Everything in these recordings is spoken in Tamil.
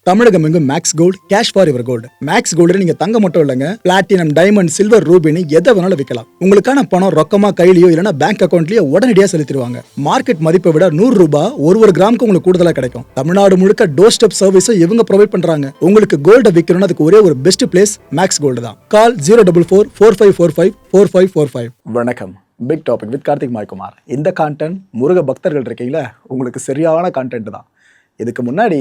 தமிழகம் எங்கும் Max Gold cash for your gold. Max Gold நீங்க தங்க மட்டும் இல்லைங்க, பிளாட்டினம், டைமண்ட், சில்வர், ரூபினி எதை வேணாலும் விற்கலாம். உங்களுக்கான பணம் ரொக்கமா கையிலயோ இல்லைன்னா பேங்க் அக்கௌண்ட்லயோ உடனடியாக செலுத்திடுவாங்க. மார்க்கெட் மதிப்பை விட ₹100 ஒரு கிராமுக்கு உங்களுக்கு கூடுதலாக கிடைக்கும். தமிழ்நாடு முழுக்க டோர் ஸ்டெப் சர்வீஸும் இவங்க ப்ரொவைட் பண்றாங்க. உங்களுக்கு கோல்ட விற்கணும்னு அதுக்கு ஒரே ஒரு பெஸ்ட் பிளேஸ் மேக்ஸ் கோல்டு தான். கால் 04445454545. வணக்கம். Big topic with Karthik Maikumar. இந்த கான்டென்ட் முருக பக்தர்கள் இருக்கீங்களா, உங்களுக்கு சரியான கான்டென்ட் தான். இதுக்கு முன்னாடி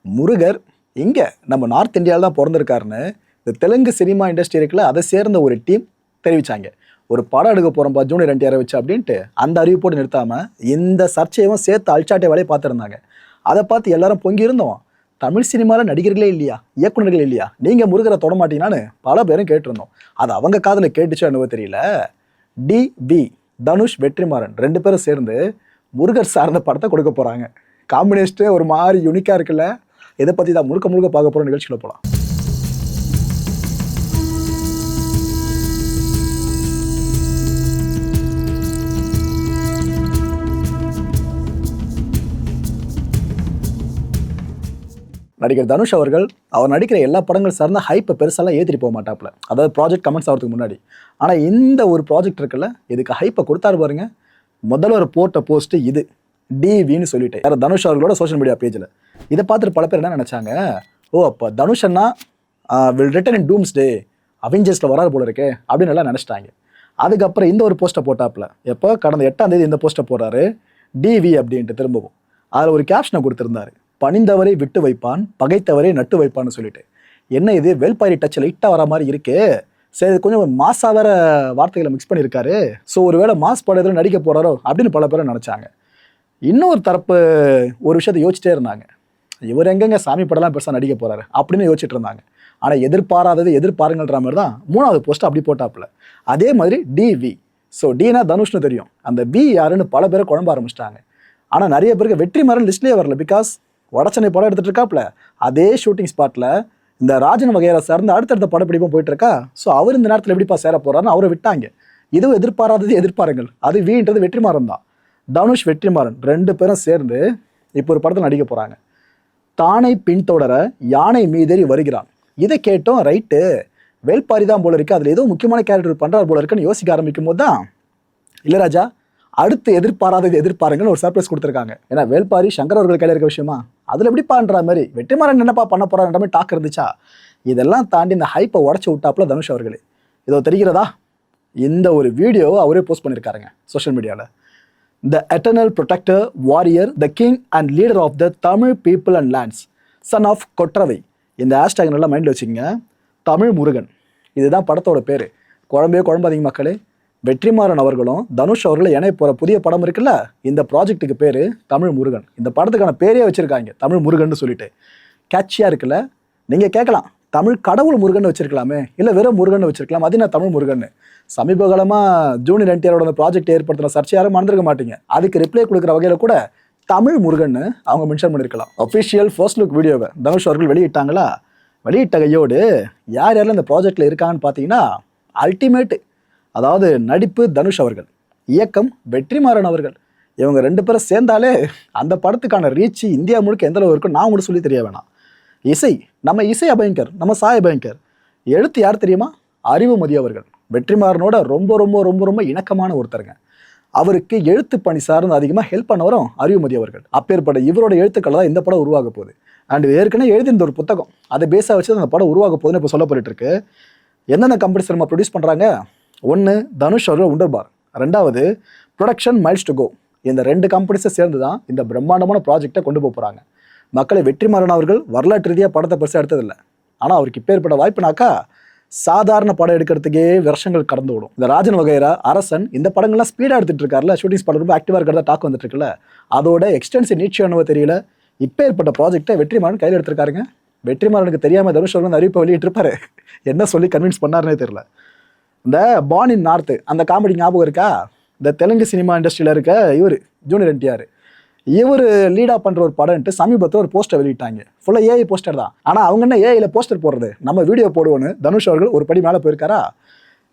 முருகர் இங்கே நம்ம நார்த் இந்தியாவில் தான் பிறந்திருக்காருன்னு இந்த தெலுங்கு சினிமா இண்டஸ்ட்ரி இருக்குல்ல, அதை சேர்ந்த ஒரு டீம் தெரிவித்தாங்க. ஒரு படம் எடுக்க போகிறோம்ப்பா ஜூனியர் NTR வச்சு அப்படின்ட்டு அந்த அறிவிப்போடு நிறுத்தாமல் இந்த சர்ச்சையும் சேர்த்து அல்சாட்டை வேலையை பார்த்துருந்தாங்க. அதை பார்த்து எல்லாரும் பொங்கி இருந்தோம். தமிழ் சினிமாவில் நடிகர்களே இல்லையா, இயக்குநர்கள் இல்லையா, நீங்கள் முருகரை தொட மாட்டீங்கன்னு பல பேரும் கேட்டிருந்தோம். அது அவங்க காதில் கேட்டுச்சோ என்னவோ தெரியல. DV தனுஷ், வெற்றிமாறன் 2 பேரும் சேர்ந்து முருகர் சார்ந்த படத்தை கொடுக்க போகிறாங்க. காம்பினேஷனே ஒரு மாதிரி யூனிக்காக இருக்குல்ல. இதை பற்றி தான் முழுக்க பார்க்க போகிற நிகழ்ச்சியில் போகலாம். நடிகர் தனுஷ் அவர்கள் அவர் நடிக்கிற எல்லா படங்கள் சார்ந்த ஹைப்பை பெருசாலாம் ஏற்றிட்டு போக மாட்டாப்புல, அதாவது ப்ராஜெக்ட் கமெண்ட்ஸ் ஆகிறதுக்கு முன்னாடி. ஆனால் இந்த ஒரு ப்ராஜெக்ட் இருக்குல்ல, இதுக்கு ஹைப்பை கொடுத்தாரு பாருங்க. முதல்ல ஒரு போட்ட போஸ்ட்டு இது DVன்னு சொல்லிட்டு யார் தனுஷ் அவர்களோட சோஷியல் மீடியா பேஜில். இதை பார்த்துட்டு பல பேர் என்ன நினச்சாங்க, ஓ அப்போ தனுஷ் அண்ணா வில் ரிட்டன் இன் டூம்ஸ்டே, அவெஞ்சர்ஸில் வராது போல இருக்கே அப்படின்னு எல்லாம் நினச்சிட்டாங்க. அதுக்கப்புறம் இந்த ஒரு போஸ்ட்டை போட்டாப்புல. எப்போ கடந்த 8ஆம் தேதி இந்த போஸ்ட்டை போடுறாரு DV அப்படின்ட்டு. திரும்பவும் அதில் ஒரு கேப்ஷனை கொடுத்துருந்தாரு, பணிந்தவரை விட்டு வைப்பான், பகைத்தவரை நட்டு வைப்பான்னு சொல்லிட்டு. என்ன இது வேல்பாரி டச்சில் லைட்டாக வர மாதிரி இருக்கு. சரி, கொஞ்சம் மாசா வேற வார்த்தைகளை மிக்ஸ் பண்ணியிருக்காரு. ஸோ ஒருவேளை மாஸ் படத்தில் நடிக்க போகிறாரோ அப்படின்னு பல பேரும் நினச்சாங்க. இன்னொரு தரப்பு ஒரு விஷயத்தை யோசிச்சிட்டே இருந்தாங்க, இவர் எங்கெங்க சாமி படம்லாம் பெருசாக நடிக்க போகிறாரு அப்படின்னு யோசிச்சுட்டு இருந்தாங்க. ஆனால் எதிர்பாராதது எதிர்பாருங்கன்ற மாதிரி தான் 3வது போஸ்ட் அப்படி போட்டாப்புல. அதே மாதிரி DV. ஸோ Dனா தனுஷ்னு தெரியும், அந்த B யாருன்னு பல பேரை குழம்ப ஆரம்பிச்சிட்டாங்க. ஆனால் நிறைய பேருக்கு வெற்றிமாறன் லிஸ்ட்லேயே வரல. பிகாஸ் வடச்சென்னை படம் எடுத்துகிட்டு இருக்காப்புல, அதே ஷூட்டிங் ஸ்பாட்டில் இந்த ராஜன் வகையரை சார்ந்து அடுத்தடுத்த படப்பிடிப்பும் போயிட்டு இருக்கா. ஸோ அவர் இந்த நேரத்தில் எப்படிப்பா சேர போகிறாருன்னு அவரை விட்டாங்க. இதுவும் எதிர்பாராதது எதிர்பாருங்கள். அது Vன்றது வெற்றிமாறன் தான். தனுஷ், வெற்றிமாறன் 2 பேரும் சேர்ந்து இப்போ ஒரு படத்தில் நடிக்க போகிறாங்க. தானை பின்தொடர யானை மீதேறி வருகிறான். இதை கேட்டோம், ரைட்டு வேல்பாரி தான் போல இருக்குது, அதில் ஏதோ முக்கியமான கேரக்டர் பண்ணுறாரு போல இருக்குன்னு யோசிக்க ஆரம்பிக்கும் போது தான் இளையராஜா அடுத்து எதிர்பாராதது எதிர்பாருங்கன்னு ஒரு சர்ப்ரைஸ் கொடுத்துருக்காங்க. ஏன்னா வேல்பாரி சங்கர் அவர்கள் கையில் இருக்க விஷயமா, அதில் எப்படிப்பான்ற மாதிரி வெற்றிமாறன் என்னப்பா பண்ண போகிறான்ற மாதிரி டாக் இருந்துச்சா. இதெல்லாம் தாண்டி இந்த ஹைப்பை உடச்சி விட்டாப்புல தனுஷ் அவர்களே. இதோ தெரிகிறதா, இந்த ஒரு வீடியோவை அவரே போஸ்ட் பண்ணியிருக்காருங்க சோஷியல் மீடியாவில். The eternal protector, warrior, the king and leader of the Tamil people and lands, son of Kotravai. இந்த ஹேஷ்டேக் நல்லா மைண்டில் வச்சுக்கோங்க. தமிழ் முருகன், இதுதான் படத்தோட பேர். குழம்பாதீங்க மக்களே. வெற்றிமாறன் அவர்களும் தனுஷ் அவர்களும் இணைய போகிற புதிய படம் இருக்குல்ல, இந்த ப்ராஜெக்ட்டுக்கு பேர் தமிழ் முருகன். இந்த படத்துக்கான பேரே வச்சுருக்காங்க தமிழ் முருகன் சொல்லிட்டு. கேட்சியாக இருக்குல்ல. நீங்கள் கேட்கலாம், தமிழ் கடவுள் முருகன் வச்சிருக்கலாமே, இல்லை வெறும் முருகன் வச்சிருக்கலாம், அது என்ன தமிழ் முருகன். சமீப காலமாக ஜூனியர் NTRோட அந்த ப்ராஜெக்ட் ஏற்படுத்தின சர்ச்சை யாரும் மறந்துருக்க மாட்டீங்க. அதுக்கு ரிப்ளை கொடுக்குற வகையில் கூட தமிழ் முருகன் அவங்க மென்ஷன் பண்ணியிருக்கலாம். அஃபிஷியல் ஃபர்ஸ்ட் லுக் வீடியோவை தனுஷ் அவர்கள் வெளியிட்டாங்களா. வெளியிட்ட கையோடு யார் யாரெல்லாம் இந்த ப்ராஜெக்டில் இருக்காங்கன்னு பார்த்தீங்கன்னா, அல்டிமேட்டு, அதாவது நடிப்பு தனுஷ் அவர்கள், இயக்கம் வெற்றிமாறன் அவர்கள். இவங்க 2 பேரும் சேர்ந்தாலே அந்த படத்துக்கான ரீச் இந்தியா முழுக்க எந்த அளவு இருக்கும் நான் உங்களுக்கு சொல்லி தெரிய வேணாம். இசை, நம்ம இசை அபயங்கர், நம்ம சாய் அபயங்கர். எழுத்து யார் தெரியுமா, அறிவுமதி அவர்கள். வெற்றிமாறனோட ரொம்ப ரொம்ப ரொம்ப ரொம்ப இணக்கமான ஒருத்தருங்க. அவருக்கு எழுத்து பணி சார்ந்து அதிகமாக ஹெல்ப் பண்ணவரும் அறிவுமதி அவர்கள். அப்பேற்பட்ட இவரோட எழுத்துக்கள் தான் இந்த படம் உருவாக போகுது. அண்ட் ஏற்கனவே எழுதியிருந்த ஒரு புத்தகம், அதை பேஸாக வச்சு அந்த படம் உருவாக போகுதுன்னு இப்போ சொல்ல போயிட்டு இருக்கு. என்னென்ன கம்பெனிஸ் நம்ம ப்ரொடியூஸ் பண்ணுறாங்க, 1 தனுஷ் அவர்கள் உண்டர்பார், 2வது ப்ரொடக்ஷன் மைல்ஸ் டு கோ. இந்த 2 கம்பெனிஸை சேர்ந்து தான் இந்த பிரம்மாண்டமான ப்ராஜெக்டை கொண்டு போகிறாங்க. மக்களை வெற்றிமாறன் அவர்கள் வரலாற்று ரீதியாக படத்தை பெருசாக எடுத்ததில்லை. ஆனால் அவருக்கு இப்போ ஏற்பட்ட வாய்ப்புனாக்கா சாதாரண படம் எடுக்கிறதுக்கே வருஷங்கள் கடந்து விடும். இந்த ராஜன் வகைரா, அரசன், இந்த படங்கள்லாம் ஸ்பீடாக எடுத்துகிட்டு இருக்காருல, ஷூட்டிங்ஸ் படம் ரொம்ப ஆக்டிவாக இருக்கிறதா டாக் வந்துட்டு இருக்குல்ல, அதோட எக்ஸ்டென்சிவ் நீட்சி என்னவோ தெரியல. இப்போ ஏற்பட்ட ப்ராஜெக்டை வெற்றிமாறன் கையில் எடுத்திருக்காருங்க. வெற்றிமாறனுக்கு தெரியாமல் தனுஷ் அவர்கள் அறிவிப்பை வெளியிட்டிருப்பாரு. என்ன சொல்லி கன்வின்ஸ் பண்ணாருன்னே தெரியல. இந்த பார்ன் இன் நார்த் அந்த காமெடி ஞாபகம் இருக்கா, இந்த தெலுங்கு சினிமா இண்டஸ்ட்ரியில் இருக்க இவர் ஜூனியர் NTR, இவர் லீடாக பண்ணுற ஒரு படம்ட்டு சமீபத்தில் ஒரு போஸ்டர் வெளியிட்டாங்க. ஃபுல்லாக AI போஸ்டர் தான். ஆனால் அவங்க என்ன AIயில் போஸ்டர் போடுறது, நம்ம வீடியோ போடுவோன்னு தனுஷ் அவர்கள் ஒரு படி மேலே போயிருக்காரா.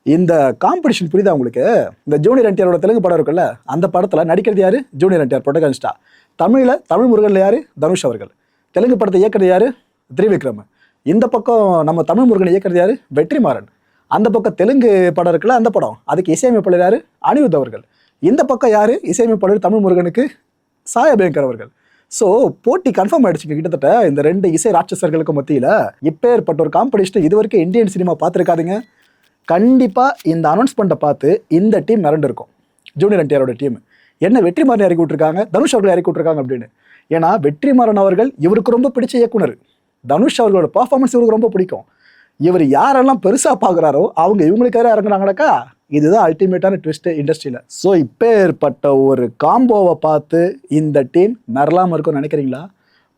இந்த காம்படிஷன் புரியுதா உங்களுக்கு. இந்த ஜூனியர் NTRோட தெலுங்கு படம் இருக்குல்ல, அந்த படத்தில் நடிக்கிறது யாரு, ஜூனியர் NTR ப்ரொட்டகனிஸ்டா. தமிழ் முருகனில் யாரு, தனுஷ் அவர்கள். தெலுங்கு படத்தை இயக்குறது யாரு? திரிவிக்ரம். இந்த பக்கம் நம்ம தமிழ் முருகன் இயக்குறது யாரு? வெற்றிமாறன். அந்த பக்கம் தெலுங்கு படம் இருக்குல்ல, அந்த படம் அதுக்கு இசையமைப்பாளர் யாரு? அனிருத் அவர்கள். இந்த பக்கம் யாரு இசையமைப்பாளர் தமிழ் முருகனுக்கு? சாய் அபியங்கர் அவர்கள். ஸோ போட்டி கன்ஃபார்ம் ஆயிடுச்சுங்க. கிட்டத்தட்ட இந்த 2 இசை ராட்சசர்களுக்கு மத்தியில் இப்பேற்பட்ட ஒரு காம்படிஷன் இது வரைக்கும் இந்தியன் சினிமா பார்த்துருக்காதுங்க. கண்டிப்பாக இந்த அனௌன்ஸ்மெண்ட்டை பார்த்து இந்த டீம் மிரண்டு இருக்கும். ஜூனியர் என்டிஆரோட டீம் என்ன வெற்றிமாறன் இறக்கி விட்டுருக்காங்க, தனுஷ் அவர்கள் இறக்கி விட்டுருக்காங்க அப்படின்னு. ஏன்னா வெற்றிமாறன் அவர்கள் இவருக்கு ரொம்ப பிடிச்ச இயக்குனர். தனுஷ் அவர்களோட பர்ஃபார்மன்ஸ் இவருக்கு ரொம்ப பிடிக்கும். இவர் யாரெல்லாம் பெருசாக பார்க்குறாரோ அவங்க இவங்களுக்காக இறங்குறாங்கனாக்கா இதுதான் அல்டிமேட்டான ட்விஸ்ட் இண்டஸ்ட்ரியில். ஸோ இப்பேற்பட்ட ஒரு காம்போவை பார்த்து இந்த டீம் மிரளாமல் இருக்கும்னு நினைக்கிறீங்களா?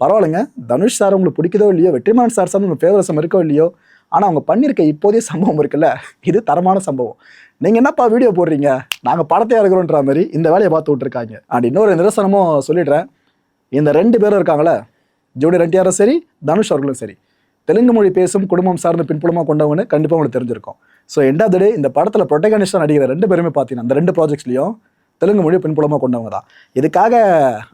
பரவாயில்லைங்க, தனுஷ் சார் உங்களுக்கு பிடிக்குதோ இல்லையோ, வெற்றிமாறன் சார் சார் உங்களுக்கு ஃபேவரசம் இருக்கோ இல்லையோ, ஆனால் அவங்க பண்ணியிருக்க இப்போதைய சம்பவம் இருக்குல்ல, இது தரமான சம்பவம். நீங்கள் என்னப்பா வீடியோ போடுறீங்க, நாங்கள் படத்தை இறக்குறோன்ற மாதிரி இந்த வேலையை பார்த்து விட்டுருக்காங்க. அண்ட் இன்னொரு நிரசனமும் சொல்லிடுறேன், இந்த 2 பேரும் இருக்காங்களே, ஜூனியர் என்டிஆரும் சரி தனுஷ் அவர்களும் சரி, தெலுங்கு மொழி பேசும் குடும்பம் சார்ந்த பின்புலமாக கொண்டவங்கன்னு கண்டிப்பாக உங்களுக்கு தெரிஞ்சிருக்கும். ஸோ எண்ட் ஆஃப் த டே இந்த படத்தில் ப்ரொட்டகனிஸ்டாக நடிக்கிற 2 பேருமே பார்த்தீங்கன்னா அந்த 2 ப்ராஜெக்ட்ஸ்லையும் தெலுங்கு மொழி பின்புலமாக கொண்டவங்க தான். இதுக்காக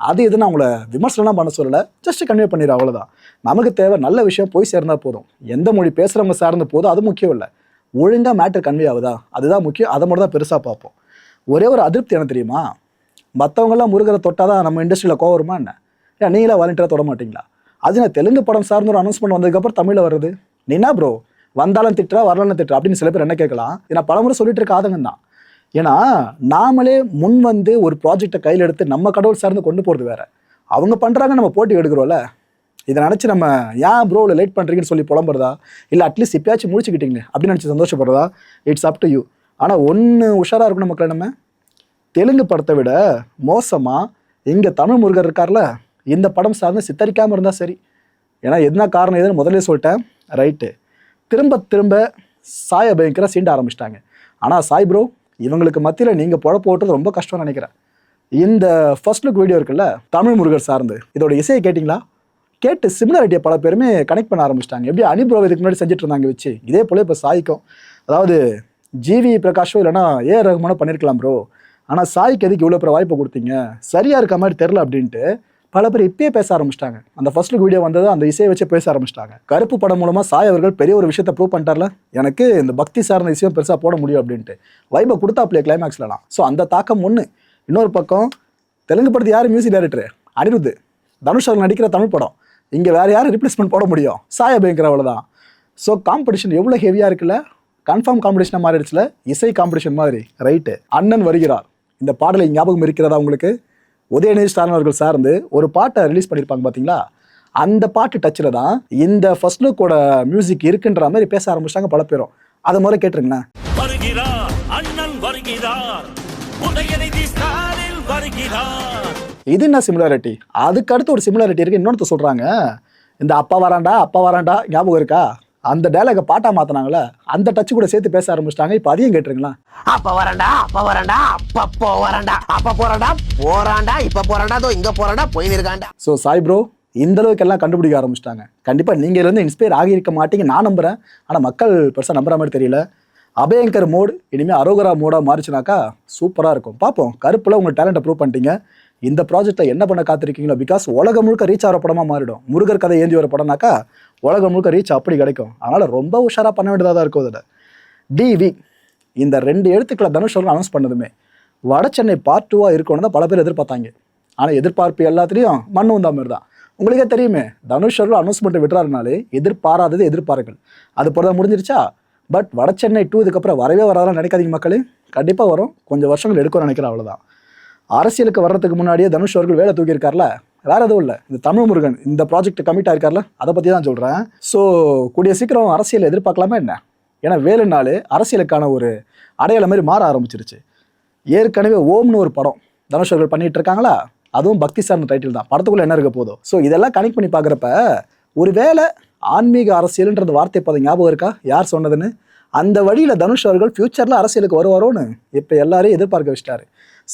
அது எதுன்னு அவங்கள விமர்சனம் பண்ண சொல்லலை, ஜஸ்ட் கன்வே பண்ணிடுறோம், அவ்வளோதான். நமக்கு தேவை நல்ல விஷயம் போய் சேர்ந்தால் போதும். எந்த மொழி பேசுகிறவங்க சார்ந்த போதும் அது முக்கியம் இல்லை, ஒழுங்காக மேட்டர் கன்வே ஆகுதா அதுதான் முக்கியம். அதை மட்டும் தான் பெருசாக பார்ப்போம். ஒரே ஒரு அதிருப்தி என்ன தெரியுமா, மற்றவங்களாம் முருகரை தொட்டால் தான் நம்ம இண்டஸ்ட்ரியில் கோவம் வருமா என்ன? ஏன் நீங்களா வாலண்டியராக தொட மாட்டிங்களா? அது நான் தெலுங்கு படம் சார்ந்த ஒரு அனௌன்ஸ்மெண்ட் வந்ததுக்கப்புறம் தமிழில் வருது. நீனா ப்ரோ வந்தாலும் திட்டுறா வரலான்னு திட்டுறா அப்படின்னு சில பேர் என்ன கேட்கலாம். நான் பலமுறை சொல்லிட்டு இருக்க ஆதங்கம் தான். ஏன்னா நாமளே முன் வந்து ஒரு ப்ராஜெக்டை கையில் எடுத்து நம்ம கடவுள் சார்ந்து கொண்டு போகிறது வேற, அவங்க பண்ணுறாங்க நம்ம போட்டி எடுக்கிறோம்ல, இதை நினச்சி நம்ம ஏன் ப்ரோ லேட் பண்ணுறீங்கன்னு சொல்லி புலம்புறதா, இல்லை அட்லீஸ்ட் இப்பயாச்சும் முடிச்சுக்கிட்டீங்க அப்படின்னு நினச்சி சந்தோஷப்படுறதா, இட்ஸ் அப் டு யூ. ஆனால் ஒன்று உஷாராக இருக்கணும் மக்களை, நம்ம தெலுங்கு படத்தை விட மோசமாக இங்கே தமிழ் முருகர் இருக்கார்ல, இந்த படம் சார்ந்து சித்தரிக்காமல் இருந்தால் சரி. ஏன்னா என்ன காரணம் எதுன்னு முதலே சொல்லிட்டேன், ரைட்டு. திரும்ப திரும்ப சாய் அபியங்கரை சீண்ட ஆரம்பிச்சிட்டாங்க. ஆனால் சாய் ப்ரோ இவங்களுக்கு மத்தியில் நீங்கள் பொழப்பு ஓட்டுறது ரொம்ப கஷ்டம்னு நினைக்கிறேன். இந்த ஃபர்ஸ்ட் லுக் வீடியோ இருக்குல்ல தமிழ் முருகர் சார்ந்து, இதோட இசையை கேட்டிங்களா? கேட்டு சிமிலாரிட்டியை பல பேருமே கனெக்ட் பண்ண ஆரம்பிச்சிட்டாங்க. எப்படி அனி ப்ரோ இதுக்கு முன்னாடி செஞ்சுட்டு இருந்தாங்க வச்சு, இதே போல இப்போ சாய்க்கும், அதாவது ஜிவி பிரகாஷோ இல்லைனா ஏஆர் ரஹ்மானோ பண்ணியிருக்கலாம் ப்ரோ, ஆனால் சாய்க்கு எதுக்கு இவ்வளோ பேர் வாய்ப்பு கொடுத்தீங்க, சரியாக இருக்க மாதிரி தெரில அப்படின்ட்டு பல பேர் இப்பயே பேச ஆரம்பிச்சிட்டாங்க. அந்த ஃபர்ஸ்ட் லுக் வீடியோ வந்தது அந்த இசையை வச்சு பேச ஆரம்பிச்சிட்டாங்க. கருப்பு படம் மூலமாக சாய் அவர்கள் பெரிய ஒரு விஷயத்தை ப்ரூவ் பண்ணிட்டார்ல, எனக்கு இந்த பக்தி சார்ந்த விஷயம் பெருசாக போட முடியும் அப்படின்ட்டு வைபை கொடுத்தாப்லையே கிளைமேக்ஸ்லாம். ஸோ அந்த தாக்கம் ஒன்று. இன்னொரு பக்கம் தெலுங்கு படத்து யார் மியூசிக் டைரக்டர்? அனிருத். தனுஷ் அவர்கள் நடிக்கிற தமிழ் படம், இங்கே வேறு யாரும் ரிப்ளேஸ்மெண்ட் போட முடியும்? சாய் அபியங்கர், அவ்வளோதான். ஸோ காம்படிஷன் எவ்வளோ ஹெவியாக இருக்குல்ல, கன்ஃபார்ம் காம்படிஷனாக மாறிடுச்சுல, இசை காம்படிஷன் மாதிரி. ரைட்டு, அண்ணன் வருகிறார் இந்த பாடலை ஞாபகம் இருக்கிறதா உங்களுக்கு? உதயநிதி ஸ்டாலின் அவர்கள் சார்ந்து ஒரு பாட்டை ரிலீஸ் பண்ணியிருப்பாங்க பார்த்தீங்களா, அந்த பாட்டு டச்சில் தான் இந்த ஃபர்ஸ்ட் லுக்கோட மியூசிக் இருக்குன்ற மாதிரி பேச ஆரம்பிச்சிட்டாங்க பல பேரும். அதை முதல்ல கேட்டுருங்கண்ணா. இது என்ன சிமிலாரிட்டி? அதுக்கு அடுத்து ஒரு சிமிலாரிட்டி இருக்கு. இன்னொன்று சொல்கிறாங்க, இந்த அப்பா வராண்டா ஞாபகம் இருக்கா? அந்த டயலாக பாட்டா மாத்தினாங்களே, அந்த டச்சு கூட சேர்த்து பேச ஆரம்பிச்சிட்டாங்க. இப்போ அதையும் கேட்டுருங்களா. அப்ப வரண்டா போறாண்டா இப்ப போறாண்டா இங்க போறாண்டா போயிருக்காண்டா. ஸோ சாய் ப்ரோ இந்த அளவுக்கு எல்லாம் கண்டுபிடிக்க ஆரம்பிச்சிட்டாங்க. கண்டிப்பாக நீங்கள் இருந்து இன்ஸ்பயர் ஆகியிருக்க மாட்டீங்க நான் நம்புகிறேன். ஆனால் மக்கள் பெருசாக நம்புற மாதிரி தெரியல. அபயங்கர் மோட் இனிமேல் அரோகரா மோடாக மாறிச்சுனாக்கா சூப்பராக இருக்கும். பார்ப்போம். கருப்பில் உங்கள் டேலண்ட்டை ப்ரூவ் பண்ணிட்டீங்க. இந்த ப்ராஜெக்டில் என்ன பண்ண காத்திருக்கீங்களோ, பிகாஸ் உலகம் முழுக்க ரீச் ஆகிற படமாக மாறிடும். முருகர் கதை ஏந்தி வர படம்னாக்கா உலகம் முழுக்க ரீச் அப்படி கிடைக்கும். அதனால் ரொம்ப உஷாராக பண்ண வேண்டியதாக தான் இருக்கும். அதில் டிவி இந்த 2 எழுத்துக்களை தனுஷ் அவர்கள் அனௌன்ஸ் பண்ணதுமே வட சென்னை பார்ட் 2 இருக்கணும்னு தான் பல பேர் எதிர்பார்த்தாங்க. ஆனால் எதிர்பார்ப்பு எல்லாத்துலேயும் மண்ணு வந்த மாதிரி தான். உங்களுக்கே தெரியுமே, தனுஷ் அவர்கள் அனௌன்ஸ்மெண்ட் விட்டுறாருனாலே எதிர்பாராதது எதிர்பார்கள். அது போல தான் முடிஞ்சிருச்சா. பட் வட சென்னை 2 இதுக்கப்புறம் வரவே வராதான் நினைக்காதீங்க மக்களே. கண்டிப்பாக வரும், கொஞ்சம் வருஷங்கள் எடுக்கும்னு நினைக்கிறேன், அவ்வளோதான். அரசியலுக்கு வர்றதுக்கு முன்னாடியே தனுஷ் அவர்கள் வேலை தூக்கியிருக்கார்ல, வேறு எதுவும் இல்லை, இந்த தமிழ் முருகன் இந்த ப்ராஜெக்ட் கமிட் ஆயிருக்கார்ல, அதை பற்றி தான் சொல்கிறேன். ஸோ கூடிய சீக்கிரம் அரசியல் எதிர்பார்க்கலாமா என்ன? ஏன்னா வேலுனாலே அரசியலுக்கான ஒரு அடையாளம் மாதிரி மாற ஆரம்பிச்சிருச்சு. ஏற்கனவே ஓம்னு ஒரு படம் தனுஷ் அவர்கள் பண்ணிட்டு இருக்காங்களா, அதுவும் பக்தி சார்ந்த டைட்டில் தான். படத்துக்குள்ளே என்ன இருக்க போதும். ஸோ இதெல்லாம் கனெக்ட் பண்ணி பார்க்குறப்ப ஒரு வேளை ஆன்மீக அரசியல்ன்றது வார்த்தை பதம் ஞாபகம் இருக்கா, யார் சொன்னதுன்னு? அந்த வழியில் தனுஷ் அவர்கள் ஃபியூச்சரில் அரசியலுக்கு வருவாரோன்னு இப்போ எல்லாரையும் எதிர்பார்க்க வச்சிட்டாரு.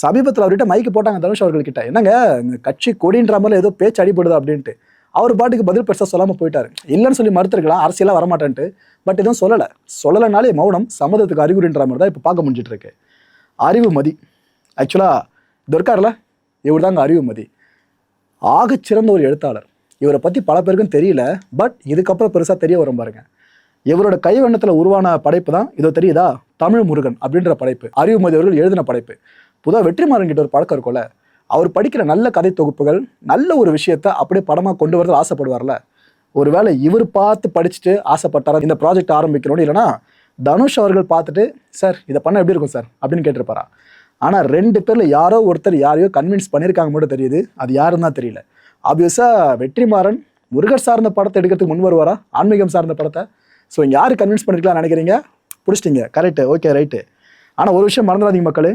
சமீபத்தில் அவர்கிட்ட மைக்கு போட்டாங்க தனுஷ் அவர்கள்கிட்ட, என்னங்க கட்சி கொடின்ற மாதிரி ஏதோ பேச்சு அடிபடுது அப்படின்ட்டு. அவர் பாட்டுக்கு பதில் பெருசாக சொல்லாமல் போயிட்டார். இல்லைன்னு சொல்லி மறுத்துருக்கலாம், அரசியலாக வரமாட்டேன்ட்டு. பட் எதுவும் சொல்லலைனாலே மௌனம் சம்மதத்துக்கு அறிகுறின்ற மாதிரி தான் இப்போ பார்க்க முடிஞ்சிட்டு இருக்கு. அறிவுமதி ஆக்சுவலாக இது இருக்கார்ல, இவர் தாங்க அறிவுமதி. ஆகச்சிறந்த ஒரு எழுத்தாளர். இவரை பற்றி பல பேருக்கும் தெரியல, பட் இதுக்கப்புறம் பெருசாக தெரிய வரும் பாருங்க. இவரோட கைவண்ணத்தில் உருவான படைப்பு தான் இதோ தெரியுதா, தமிழ் முருகன் அப்படின்ற படைப்பு. அறிவுமதி அவர்கள் எழுதின படைப்பு. புதுவா வெற்றிமாறன் கிட்ட ஒரு பழக்கம் இருக்கும்ல, அவர் படிக்கிற நல்ல கதை தொகுப்புகள், நல்ல ஒரு விஷயத்த அப்படியே படமாக கொண்டு வரது ஆசைப்படுவார்ல. ஒருவேளை இவர் பார்த்து படிச்சுட்டு ஆசைப்பட்டாரா இந்த ப்ராஜெக்ட் ஆரம்பிக்கணும்னு, இல்லைனா தனுஷ் அவர்கள் பார்த்துட்டு சார் இதை பண்ண எப்படி இருக்கும் சார் அப்படின்னு கேட்டிருப்பாரா. ஆனால் 2 பேரில் யாரோ ஒருத்தர் யாரையோ கன்வின்ஸ் பண்ணியிருக்காங்க மட்டும் தெரியுது. அது யாருன்னு தான் தெரியல. ஆப்வியஸாக வெற்றிமாறன் முருகர் சார்ந்த படத்தை எடுக்கிறதுக்கு முன் வருவாரா, ஆன்மீகம் சார்ந்த படத்தை? ஸோ யார் கன்வின்ஸ் பண்ணிருக்கலாம்னு நினைக்கிறீங்க? பிடிச்சிட்டிங்க, கரெக்டு, ஓகே, ரைட்டு. ஆனால் ஒரு விஷயம் மறந்துடாதீங்க மக்களே,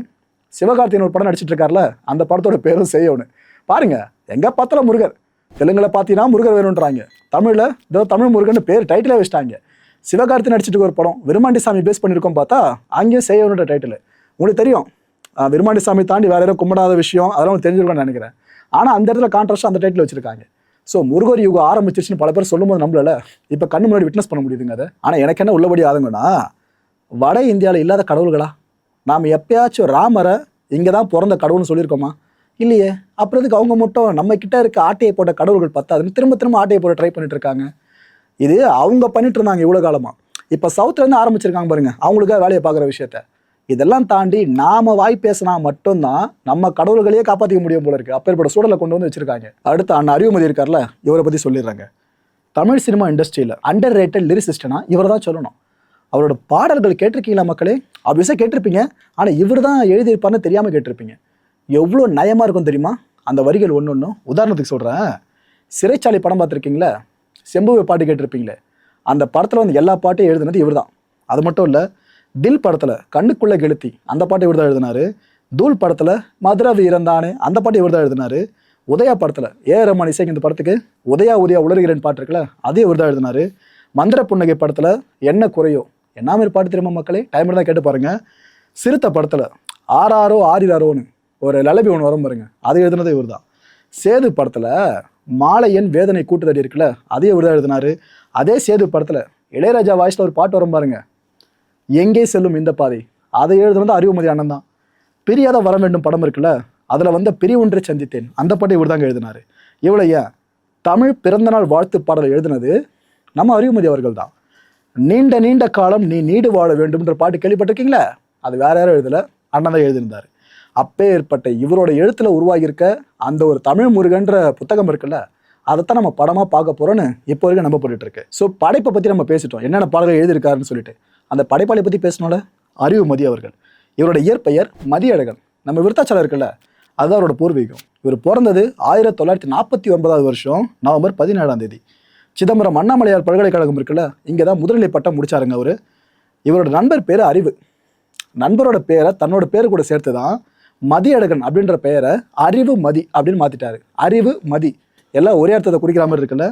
சிவகார்த்திகேயன் ஒரு படம் நடிச்சிட்டு இருக்கார்ல, அந்த படத்தோட பேரும் செய்யணும். பாருங்க, எங்கே பார்த்தாலும் முருகர். தெலுங்குல பார்த்தீங்கன்னா முருகர் வேணுன்றாங்க, தமிழில் இதோ தமிழ் முருகன் பேர் டைட்டிலே வச்சிட்டாங்க. சிவகார்த்திகேயன் நடிச்சிட்டு ஒரு படம் விருமாண்டி சாமி பேஸ் பண்ணியிருக்கோம், பார்த்தா அங்கேயும் செய்யணுன்ற டைட்டில். உங்களுக்கு தெரியும், விருமாண்டி சாமி தாண்டி வேற யாரும் கும்பிடாத விஷயம் அதெல்லாம் உங்களுக்கு தெரிஞ்சிருக்கும்னு நினைக்கிறேன். ஆனால் அந்த இடத்துல கான்ட்ராஸ்டாக அந்த டைட்டில் வச்சிருக்காங்க. ஸோ முருகர் யுகம் ஆரம்பிச்சிருச்சுன்னு பல பேர் சொல்லும்போது நம்மளால இப்போ கண்ணு முன்னாடி விட்னஸ் பண்ண முடியுதுங்க அதை. ஆனால் எனக்கு என்ன உள்ளபடி ஆகுங்கன்னா, வட இந்தியாவில் இல்லாத கடவுள்களா? நாம் எப்பயாச்சும் ராமரை இங்கே தான் பிறந்த கடவுள்னு சொல்லியிருக்கோமா? இல்லையே. அப்புறத்துக்கு அவங்க மட்டும் நம்ம கிட்ட இருக்க ஆட்டையை போட்ட கடவுள்கள் பத்தாதுன்னு திரும்ப திரும்ப ஆட்டையை போட ட்ரை பண்ணிட்டு இருக்காங்க. இது அவங்க பண்ணிட்டு இருந்தாங்க இவ்வளோ காலமாக. இப்போ சவுத்துலேருந்து ஆரம்பிச்சிருக்காங்க பாருங்க, அவங்களுக்காக வேலையை பார்க்குற விஷயத்த. இதெல்லாம் தாண்டி நாம வாய் பேசினா மட்டும்தான் நம்ம கடவுள்களையே காப்பாற்றிக்க முடியும் போல இருக்கு. அப்பேற்பட்ட சூழலை கொண்டு வந்து வச்சிருக்காங்க. அடுத்து அண்ணன் அறிவுமதி இருக்கார்ல, இவரை பற்றி சொல்லிடுறாங்க. தமிழ் சினிமா இண்டஸ்ட்ரியில் அண்டர் ரேட்டட் லிரிசிஸ்ட்னா இவர் தான் சொல்லணும். அவரோட பாடல்கள் கேட்டிருக்கீங்களா மக்களே? ஆப்வியஸாக கேட்டிருப்பீங்க. ஆனால் இவர் தான் எழுதியிருப்பார்னு தெரியாமல் கேட்டிருப்பீங்க. எவ்வளோ நயமாக இருக்கும் தெரியுமா அந்த வரிகள் ஒன்று ஒன்றும். உதாரணத்துக்கு சொல்கிறேன், சிறைச்சாலை படம் பார்த்துருக்கீங்களே, செம்புவை பாட்டு கேட்டிருப்பீங்களே, அந்த படத்தில் வந்து எல்லா பாட்டையும் எழுதுனது இவர் தான். அது மட்டும் இல்லை, தில் படத்தில் கண்ணுக்குள்ளே கெளுத்தி அந்த பாட்டை இவர் தான் எழுதினாரு. தூள் படத்தில் மதுரை வீரந்தானே அந்த பாட்டை இவர் தான் எழுதினாரு. உதயா படத்தில் ரஹ்மான் இசைக்கு இந்த படத்துக்கு உதயா உலர்கிறேன் பாட்டு இருக்குல்ல, அதே இவர் தான் எழுதினாரு. மந்திர புன்னகை படத்தில் என்ன குறையோ, என்ன மாதிரி பாட்டு தெரியுமா மக்களே, டைம் தான் கேட்டு பாருங்க. சிறுத்தை படத்தில் ஆறாரோ ஆறிராரோன்னு ஒரு லலபி ஒன்று வரும் பாருங்க, அதை எழுதினதே இவர் தான். சேது படத்தில் மாலையன் வேதனை கூட்டுதடி இருக்குல்ல, அதே இவர் தான் எழுதினாரு. அதே சேது படத்தில் இளையராஜா வாய்ஸில் ஒரு பாட்டு வரும் பாருங்க, எங்கே செல்லும் இந்த பாதை, அதை எழுதுனது அறிவுமதி அண்ணன் தான். பிரியாத வர வேண்டும் படம் இருக்குல்ல, அதில் வந்த பிரிவொன்றை சந்தித்தேன் அந்த பாட்டை இவர் தாங்க எழுதினாரு. இவ்வளோ ஏன் தமிழ் பிறந்தநாள் வாழ்த்து பாடலை எழுதினது நம்ம அறிவுமதி அவர்கள் தான். நீண்ட நீண்ட காலம் நீ நீடு வாழ வேண்டும்ன்ற பாட்டு கேள்விப்பட்டிருக்கீங்களா? அது வேற யாரும் எழுதலை, அண்ணன் தான் எழுதியிருந்தார். அப்பே ஏற்பட்ட இவரோட எழுத்துல உருவாகியிருக்க அந்த ஒரு தமிழ் முருகன்ற புத்தகம் இருக்குல்ல, அதைத்தான் நம்ம படமாக பார்க்க போகிறோன்னு இப்போ வரைக்கும் நம்பப்பட்டு இருக்கு. ஸோ படைப்பை பற்றி நம்ம பேசிட்டோம், என்னென்ன பாடல்கள் எழுதியிருக்காருன்னு சொல்லிட்டு. அந்த படைப்பாளை பற்றி பேசணும்ல, அறிவுமதி அவர்கள். இவரோட இயற்பெயர் மதியழகன். நம்ம விருத்தாச்சலம் இருக்குல்ல, அதுதான் அவரோட பூர்வீகம். இவர் பிறந்தது 1949 வருஷம் நவம்பர் 17 சிதம்பரம் அண்ணாமலையார் பல்கலைக்கழகம் இருக்குல்ல, இங்கே தான் முதுநிலை பட்டம் முடிச்சாருங்க அவர். இவரோட நண்பர் பேர் அறிவு. நண்பரோட பேரை தன்னோட பேரு கூட சேர்த்து தான் மதியழகன் அப்படின்ற பெயரை அறிவு மதி அப்படின்னு மாற்றிட்டாரு. அறிவு மதி எல்லாம் ஒரே அர்த்தத்தை குறிக்கிற மாதிரி இருக்குல்ல.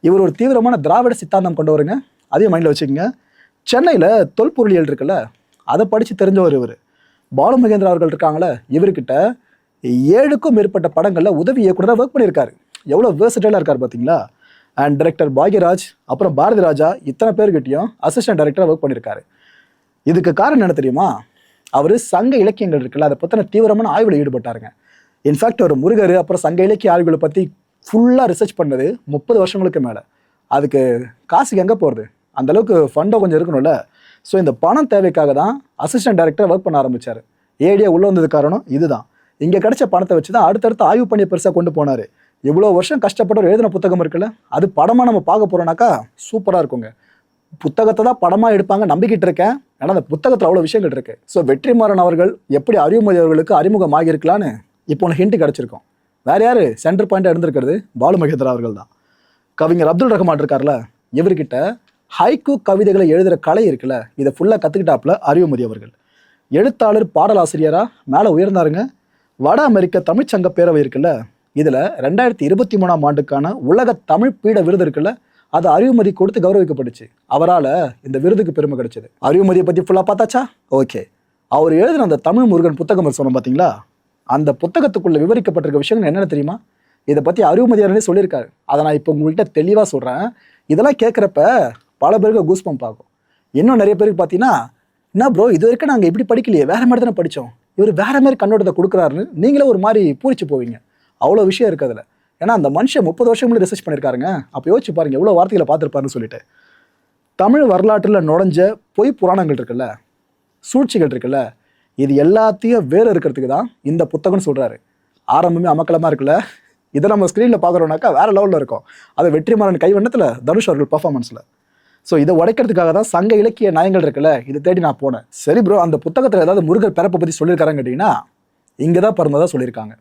இவர் ஒரு தீவிரமான திராவிட சித்தாந்தம் கொண்டவருங்க, அதையும் மைண்டில் வச்சுக்கோங்க. சென்னையில் தொல்பொருளியல் இருக்குல்ல, அதை படித்து தெரிஞ்சவர் இவர். பாலுமகேந்திரா அவர்கள் இருக்காங்களே, இவர்கிட்ட 7க்கும் மேற்பட்ட படங்களில் உதவி இயக்குனராக ஒர்க் பண்ணியிருக்காரு. எவ்வளோ வேர்சடைலாக இருக்கார் பார்த்தீங்களா. அண்ட் டைரக்டர் பாக்யராஜ், அப்புறம் பாரதி ராஜா, இத்தனை பேர்கிட்டையும் அசிஸ்டன்ட் டைரக்டராக ஒர்க் பண்ணியிருக்காரு. இதுக்கு காரணம் என்ன தெரியுமா? அவர் சங்க இலக்கியங்கள் இருக்குல்ல, அதை பற்றின தீவிரமான ஆய்வில் ஈடுபட்டாருங்க. இன்ஃபேக்ட் ஒரு முருகர் அப்புறம் சங்க இலக்கிய ஆய்வுகளை பற்றி ஃபுல்லாக ரிசர்ச் பண்ணது 30 வருஷங்களுக்கு மேலே. அதுக்கு காசுக்கு எங்கே போகிறது, அந்தளவுக்கு ஃபண்டோ கொஞ்சம் இருக்கணும்ல. ஸோ இந்த பணம் தேவைக்காக தான் அசிஸ்டன்ட் டைரக்டர் ஒர்க் பண்ண ஆரம்பித்தார். ஏடியா உள்ளே வந்தது காரணம் இதுதான். இங்கே கிடைச்ச பணத்தை வச்சு தான் அடுத்தடுத்து ஆய்வு பண்ணி பெருசாக கொண்டு போனார். இவ்வளோ வருஷம் கஷ்டப்பட்டு எழுதின புத்தகம் இருக்குல்ல, அது படமாக நம்ம பார்க்க போகிறோம்னாக்கா சூப்பராக இருக்குங்க. புத்தகத்தை தான் படமாக எடுப்பாங்க நம்பிக்கிட்டு இருக்கேன். ஏன்னா அந்த புத்தகத்தில் அவ்வளோ விஷயங்கள் இருக்குது. ஸோ வெற்றிமாறன் அவர்கள் எப்படி அறிவுமதி அவர்களுக்கு அறிமுகமாகி இருக்கலான்னு இப்போ ஒன்று ஹிண்ட் கிடச்சிருக்கோம். வேறு யார் சென்டர் பாயிண்டாக இருந்திருக்கிறது? பாலுமகேந்திரா அவர்கள் தான். கவிஞர் அப்துல் ரஹ்மான் இருக்கார்ல, இவர்கிட்ட ஹைக்கூ கவிதைகளை எழுதுகிற கலை இருக்குல்ல, இதை ஃபுல்லாக கற்றுக்கிட்டாப்புல அறிவுமதி அவர்கள். எழுத்தாளர் பாடலாசிரியராக மேலே உயர்ந்தாருங்க. வட அமெரிக்க தமிழ்ச்சங்க பேரவை இருக்குல்ல, இதில் 2023ஆம் ஆண்டுக்கான உலக தமிழ் பீட விருது இருக்குல்ல, அது அறிவுமதி கொடுத்து கௌரவிக்கப்பட்டுச்சு. அவரால் இந்த விருதுக்கு பெருமை கிடைச்சது. அறிவுமதியை பற்றி ஃபுல்லாக பார்த்தாச்சா? ஓகே. அவர் எழுதின அந்த தமிழ் முருகன் புத்தகம் சொன்னோம் பார்த்தீங்களா, அந்த புத்தகத்துக்குள்ளே விவரிக்கப்பட்டிருக்க விஷயங்கள் என்னென்ன தெரியுமா? இதை பற்றி அறிவுமதியாரனே சொல்லியிருக்காரு. அதை நான் இப்போ உங்கள்கிட்ட தெளிவாக சொல்கிறேன். இதெல்லாம் கேட்குறப்ப பல பேருக்கு கூஸ்பம்ப் ஆகும். இன்னும் நிறைய பேருக்கு பார்த்தீங்கன்னா, என்ன ப்ரோ இது வரைக்கும் நாங்கள் இப்படி படிக்கலையே, வேறு மாதிரி தானே படித்தோம், இவர் வேறு மாதிரி கண்ணோட்டத்தை கொடுக்குறாருன்னு நீங்களே ஒரு மாதிரி பூரிச்சு போவீங்க. அவ்வளோ விஷயம் இருக்குது அதில். ஏன்னா அந்த மனுஷன் 30 வருஷம் முன்னாடி ரிசர்ச் பண்ணியிருக்காருங்க. அப்போ யோசிச்சு பாருங்க எவ்வளோ வார்த்தைகளை பார்த்துருப்பாருன்னு சொல்லிட்டு. தமிழ் வரலாற்றில் நுழைஞ்ச பொய் புராணங்கள் இருக்குல்ல, சூழ்ச்சிகள் இருக்குல்ல, இது எல்லாத்தையும் வேறு இருக்கிறதுக்கு தான் இந்த புத்தகம்னு சொல்கிறாரு. ஆரம்பமே அமக்கலமாக இருக்குல்ல, இதை நம்ம ஸ்க்ரீனில் பார்க்குறோம்னாக்கா வேறு லெவலில் இருக்கும். அது வெற்றிமாறன் கைவண்ணத்தில் தனுஷ் அவர்கள் பர்ஃபார்மன்ஸில். ஸோ இதை உடைக்கிறதுக்காக தான் சங்க இலக்கிய நயங்கள் இருக்குல்ல, இதை தேடி நான் போனேன். சரி ப்ரோ, அந்த புத்தகத்தில் ஏதாவது முருகர் பிறப்பை பற்றி சொல்லியிருக்காரான்னு கேட்டிங்கன்னா இங்கே தான் பிறந்ததாக சொல்லியிருக்காங்க.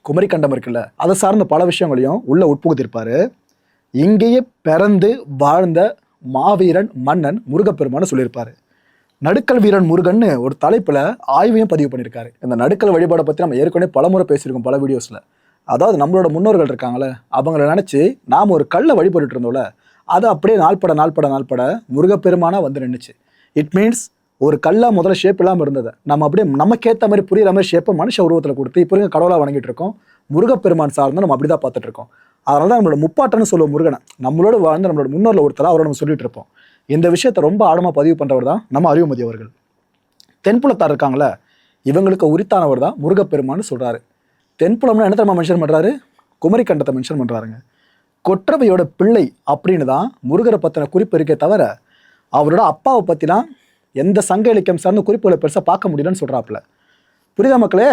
குமரிக்கண்டம் இருக்குல்ல, அதை சார்ந்த பல விஷயங்களையும் உள்ளே உட்புகுத்திருப்பார். இங்கேயே பிறந்து வாழ்ந்த மாவீரன் மன்னன் முருகப்பெருமான்னு சொல்லியிருப்பார். நடுக்கல் வீரன் முருகன்னு ஒரு தலைப்பில் ஆய்வையும் பதிவு பண்ணியிருக்காரு. இந்த நடுக்கல் வழிபாடை பற்றி நம்ம ஏற்கனவே பலமுறை பேசியிருக்கோம் பல வீடியோஸில். அதாவது நம்மளோட முன்னோர்கள் இருக்காங்களே, அவங்கள நினச்சி நாம் ஒரு கல்லை வழிபட்டு இருந்தோம்ல, அது அப்படியே நாள்பட முருகப்பெருமானா வந்து நின்றுச்சு. இட் மீன்ஸ் ஒரு கல்லா முதல்ல ஷேப் இல்லாமல் இருந்தது நம்ம அப்படியே நமக்கேற்ற மாதிரி புரியுற மாதிரி ஷேப்பை மனுஷ உருவத்தில் கொடுத்து இப்போ கடவுளாக வணங்கிட்டு இருக்கோம். முருகப்பெருமான் சார்ந்து நம்ம அப்படி தான் பார்த்துட்டு இருக்கோம். அதனால தான் நம்மளோட முப்பாட்டன்னு சொல்லுவோம் முருகனை. நம்மளோட வாழ்ந்து நம்மளோட முன்னோரில் ஒருத்தராக அவரை நம்ம சொல்லிட்டு இருப்போம். இந்த விஷயத்தை ரொம்ப ஆழமாக பதிவு பண்ணுறவர் தான் நம்ம அறிவுமதி அவர்கள். தென்புலத்தார் இருக்காங்களே, இவங்களுக்கு உரித்தானவர் தான் முருகப்பெருமான்னு சொல்கிறாரு. தென்புலம்னு என்ன தெரியுமா மென்ஷன் பண்ணுறாரு? குமரிக்கண்டத்தை மென்ஷன் பண்ணுறாருங்க. கொற்றவையோட பிள்ளை அப்படின்னு தான் முருகரை பற்றின குறிப்பு இருக்கே தவிர அவரோட அப்பாவை பற்றினா எந்த சங்க இலக்கியம் சார்ந்த குறிப்புகளை பெருசாக பார்க்க முடியலன்னு சொல்கிறாப்புல. புரியுதா மக்களே?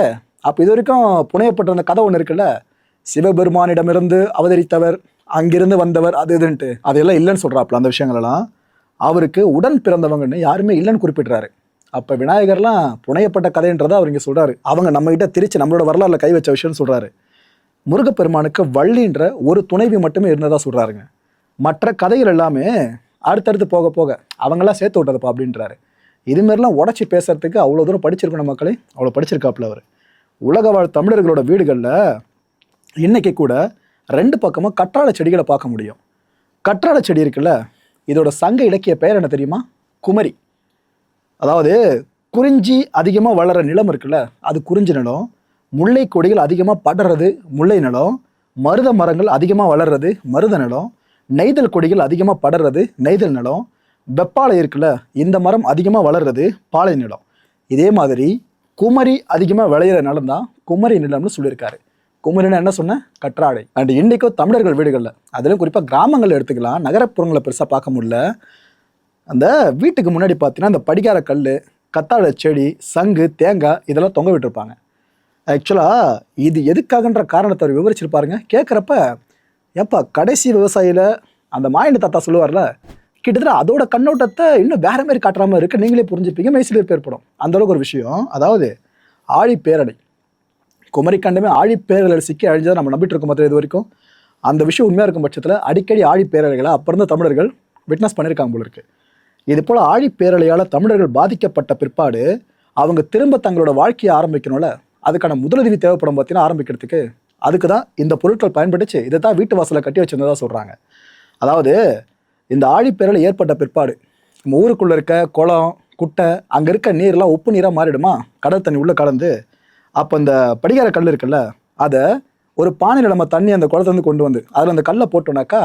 அப்போ இது வரைக்கும் புனையப்பட்ட அந்த கதை ஒன்று இருக்குல்ல, சிவபெருமானிடமிருந்து அவதரித்தவர், அங்கிருந்து வந்தவர், அது இதுன்ட்டு அதெல்லாம் இல்லைன்னு சொல்கிறாப்புல. அந்த விஷயங்களெல்லாம் அவருக்கு உடன் பிறந்தவங்கன்னு யாருமே இல்லைன்னு குறிப்பிட்றாரு. அப்போ விநாயகர்லாம் புனையப்பட்ட கதைன்றதை அவர் இங்கே சொல்கிறாரு. அவங்க நம்மகிட்ட திருச்சி நம்மளோட வரலாறுல கை வச்ச விஷயம்னு சொல்கிறாரு. முருகப்பெருமானுக்கு வள்ளின்ற ஒரு துணைவி மட்டுமே இருந்ததாக சொல்கிறாருங்க. மற்ற கதைகள் எல்லாமே அடுத்தடுத்து போக போக அவங்களாம் சேர்த்து விட்டதுப்பா அப்படின்றாரு. இதுமாரிலாம் உடச்சி பேசுறதுக்கு அவ்வளோ தூரம் படிச்சிருக்கணும் மக்களே, அவ்வளோ படிச்சிருக்காப்புல அவர். உலக வாழ் தமிழர்களோட வீடுகளில் இன்னைக்கு கூட 2 பக்கமும் கற்றாழை செடிகளை பார்க்க முடியும். கற்றாழை செடி இருக்குல்ல, இதோட சங்க இலக்கிய பெயர் என்ன தெரியுமா? குமரி. அதாவது குறிஞ்சி அதிகமாக வளர நிலம் இருக்குல்ல, அது குறிஞ்சி நிலம். முல்லை கொடிகள் அதிகமாக படறது முல்லை நிலம். மருத மரங்கள் அதிகமாக வளர்றது மருத நிலம். நெய்தல் கொடிகள் அதிகமாக படறது நெய்தல் நிலம். வெப்பாலை இருக்குல்ல, இந்த மரம் அதிகமாக வளர்றது பாலை நிலம். இதே மாதிரி குமரி அதிகமாக விளையிற நிலம் தான் குமரி நிலம்னு சொல்லியிருக்காரு. குமரினா என்ன சொன்ன? கற்றாழை. அண்ட் இன்றைக்கும் தமிழர்கள் வீடுகளில், அதிலும் குறிப்பாக கிராமங்கள் எடுத்துக்கலாம், நகரப்புறங்களை பெருசாக பார்க்க முடியல, அந்த வீட்டுக்கு முன்னாடி பார்த்தீங்கன்னா அந்த படிகார கல், கத்தாழை செடி, சங்கு, தேங்காய் இதெல்லாம் தொங்க விட்டுருப்பாங்க. ஆக்சுவலாக இது எதுக்காகன்ற காரணத்தை அவர் விவரிச்சிருப்பாருங்க. கேட்குறப்ப ஏப்பா கடைசி விவசாயியில் அந்த மாயண்ட தாத்தா சொல்லுவார்ல, கிட்டத்தட்ட அதோட கண்ணோட்டத்தை இன்னும் வேற மாதிரி காட்டுற மாதிரி இருக்கு. நீங்களே புரிஞ்சுப்பீங்க, மெய்சிலிருப்பு ஏற்படும். அந்தளவுக்கு ஒரு விஷயம். அதாவது ஆழிப்பேரடை, குமரிக்கண்டமே ஆழிப்பேரலை சிக்கி அழிஞ்சதை நம்ம நம்பிட்டு இருக்கோம் பார்த்து இது வரைக்கும். அந்த விஷயம் உண்மையாக இருக்கும் பட்சத்தில் அடிக்கடி ஆழிப்பேரலைகளை அப்போ இருந்த தமிழர்கள் விட்னஸ் பண்ணியிருக்காங்க போல இருக்கு. இது போல் ஆழிப்பேரலையால் தமிழர்கள் பாதிக்கப்பட்ட பிற்பாடு அவங்க திரும்ப தங்களோட வாழ்க்கையை ஆரம்பிக்கணும்ல, அதுக்கான முதலுதவி தேவைப்படும் பார்த்தீங்கன்னா ஆரம்பிக்கிறதுக்கு அதுக்கு தான் இந்த பொருட்கள் பயன்படுச்சு. இதை தான் வீட்டு வாசலை கட்டி வச்சிருந்ததாக சொல்கிறாங்க. அதாவது இந்த ஆழிப்பேரலை ஏற்பட்ட பிற்பாடு நம்ம ஊருக்குள்ளே இருக்க குளம் குட்டை அங்கே இருக்க நீர்லாம் உப்பு நீராக மாறிடுமா, கடல் தண்ணி உள்ளே கலந்து. அப்போ இந்த படிகார கல் இருக்குல்ல, அதை ஒரு பானையில் நம்ம தண்ணி அந்த குளத்துலேருந்து கொண்டு வந்து அதில் அந்த கல்லை போட்டோம்னாக்கா